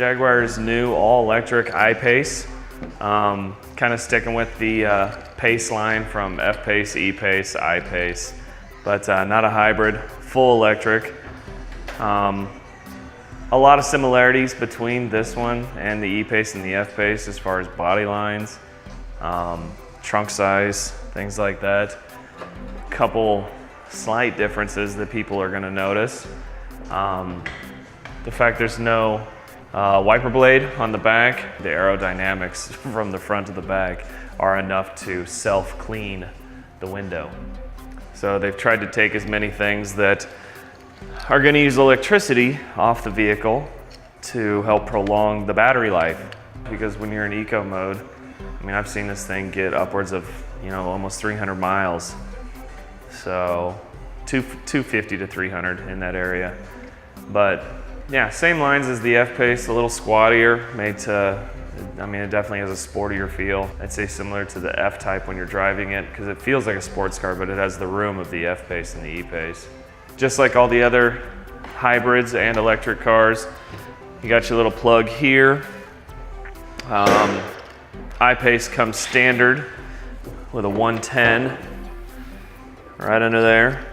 Jaguar's new all-electric I-PACE. Kind of sticking with the PACE line from F-PACE, E-PACE, I-PACE, but not a hybrid, full electric. A lot of similarities between this one and the E-PACE and the F-PACE as far as body lines, trunk size, things like that. Couple slight differences that people are going to notice. The fact there's no wiper blade on the back, the aerodynamics from the front to the back are enough to self-clean the window. So they've tried to take as many things that are going to use electricity off the vehicle to help prolong the battery life. Because when you're in eco mode, I mean, I've seen this thing get upwards of, almost 300 miles. So 250 to 300 in that area. But yeah, same lines as the F-PACE, a little squattier, made to, it definitely has a sportier feel. I'd say similar to the F-Type when you're driving it, because it feels like a sports car, but it has the room of the F-PACE and the E-PACE. Just like all the other hybrids and electric cars, you got your little plug here. I-PACE comes standard with a 110 right under there.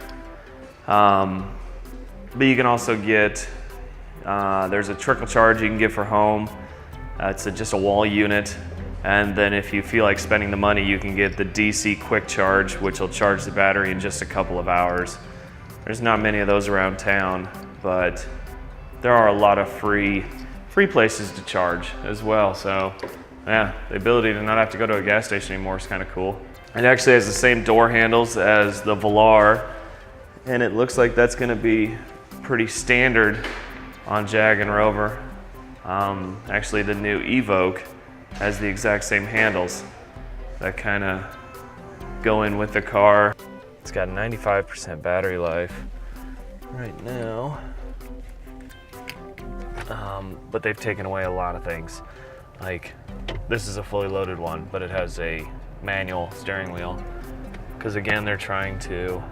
But you can also get, there's a trickle charge you can get for home. It's just a wall unit. And then if you feel like spending the money, you can get the DC quick charge, which will charge the battery in just a couple of hours. There's not many of those around town, but there are a lot of free places to charge as well. So yeah, the ability to not have to go to a gas station anymore is kind of cool. It actually has the same door handles as the Velar, and it looks like that's going to be pretty standard on Jag and Rover. Actually, the new Evoque has the exact same handles that kind of go in with the car. It's got 95% battery life right now, but they've taken away a lot of things. Like, this is a fully loaded one, but it has a manual steering wheel, because again, they're trying to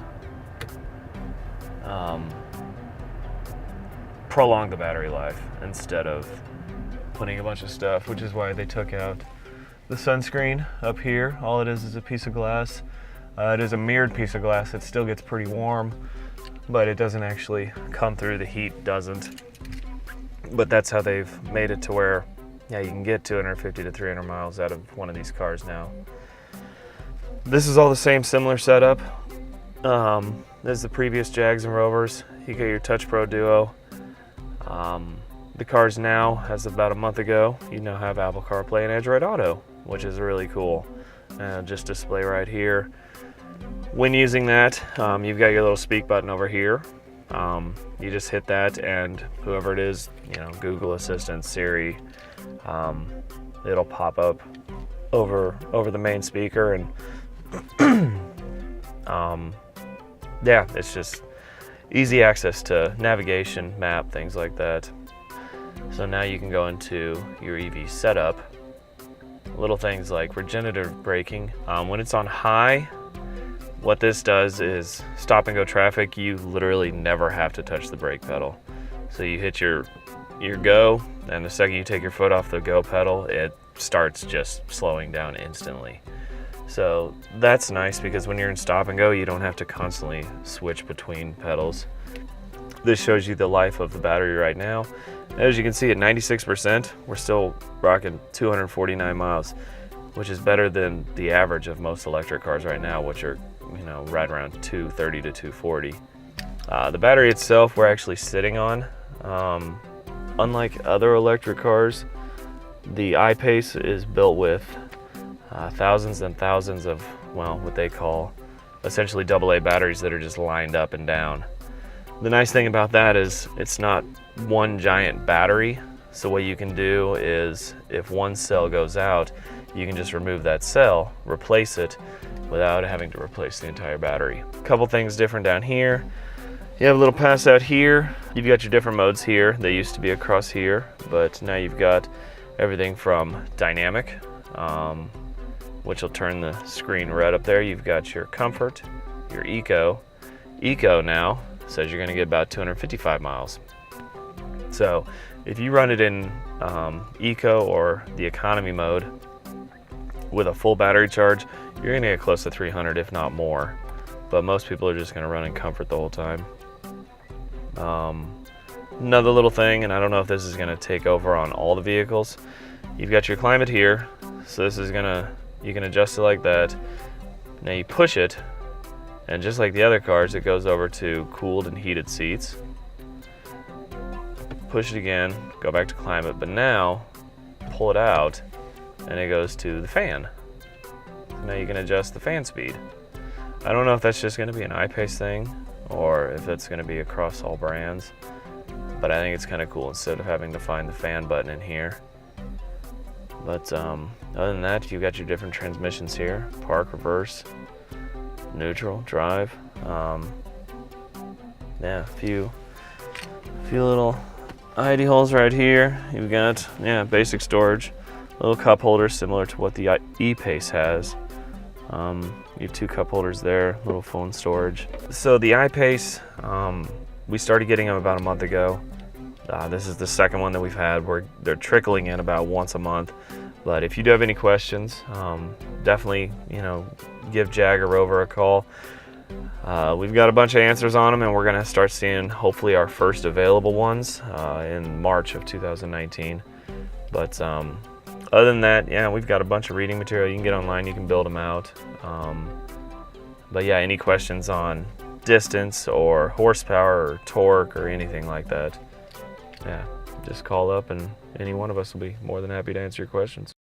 prolong the battery life instead of putting a bunch of stuff, which is why they took out the sunscreen up here. All it is a piece of glass. It is a mirrored piece of glass. It still gets pretty warm, but it doesn't actually come through. The heat doesn't. But that's how they've made it to where, yeah, you can get 250 to 300 miles out of one of these cars now. This is all the same similar setup as the previous Jags and Rovers. You get your Touch Pro Duo. The cars now, as of about a month ago, you now have Apple CarPlay and Android Auto, which is really cool. Just display right here. When using that, you've got your little speak button over here. You just hit that, and whoever it is, Google Assistant, Siri, it'll pop up over the main speaker, and yeah, it's just easy access to navigation, map, things like that. So now you can go into your EV setup. Little things like regenerative braking. When it's on high, what this does is stop and go traffic. You literally never have to touch the brake pedal. So you hit your go, and the second you take your foot off the go pedal, it starts just slowing down instantly. So that's nice, because when you're in stop and go, you don't have to constantly switch between pedals. This shows you the life of the battery right now. As you can see, at 96%, we're still rocking 249 miles, which is better than the average of most electric cars right now, which are, right around 230 to 240. The battery itself, we're actually sitting on. Unlike other electric cars, the I-PACE is built with thousands and thousands of, what they call essentially AA batteries that are just lined up and down. The nice thing about that is it's not one giant battery. So what you can do is, if one cell goes out, you can just remove that cell, replace it, without having to replace the entire battery. A couple things different down here. You have a little pass out here. You've got your different modes here. They used to be across here, but now you've got everything from dynamic, which will turn the screen red up there. You've got your comfort, your eco. Eco now says you're gonna get about 255 miles. So if you run it in eco or the economy mode with a full battery charge, you're gonna get close to 300, if not more. But most people are just gonna run in comfort the whole time. Another little thing, and I don't know if this is gonna take over on all the vehicles, you've got your climate here. So this is you can adjust it like that. Now you push it, and just like the other cars, it goes over to cooled and heated seats. Push it again, go back to climate, but now pull it out and it goes to the fan. So now you can adjust the fan speed. I don't know if that's just going to be an I-PACE thing or if it's going to be across all brands, but I think it's kind of cool instead of having to find the fan button in here. But other than that, you've got your different transmissions here: park, reverse, neutral, drive. Yeah, a few little ID holes right here. You've got basic storage, little cup holders similar to what the I-PACE has. You have 2 cup holders there, little phone storage. So the I-PACE, we started getting them about a month ago. This is the second one that we've had. They're trickling in about once a month. But if you do have any questions, definitely give Jaguar Rover a call. We've got a bunch of answers on them, and we're going to start seeing hopefully our first available ones in March of 2019. But other than that, we've got a bunch of reading material. You can get online, you can build them out. But yeah, any questions on distance or horsepower or torque or anything like that, just call up and any one of us will be more than happy to answer your questions.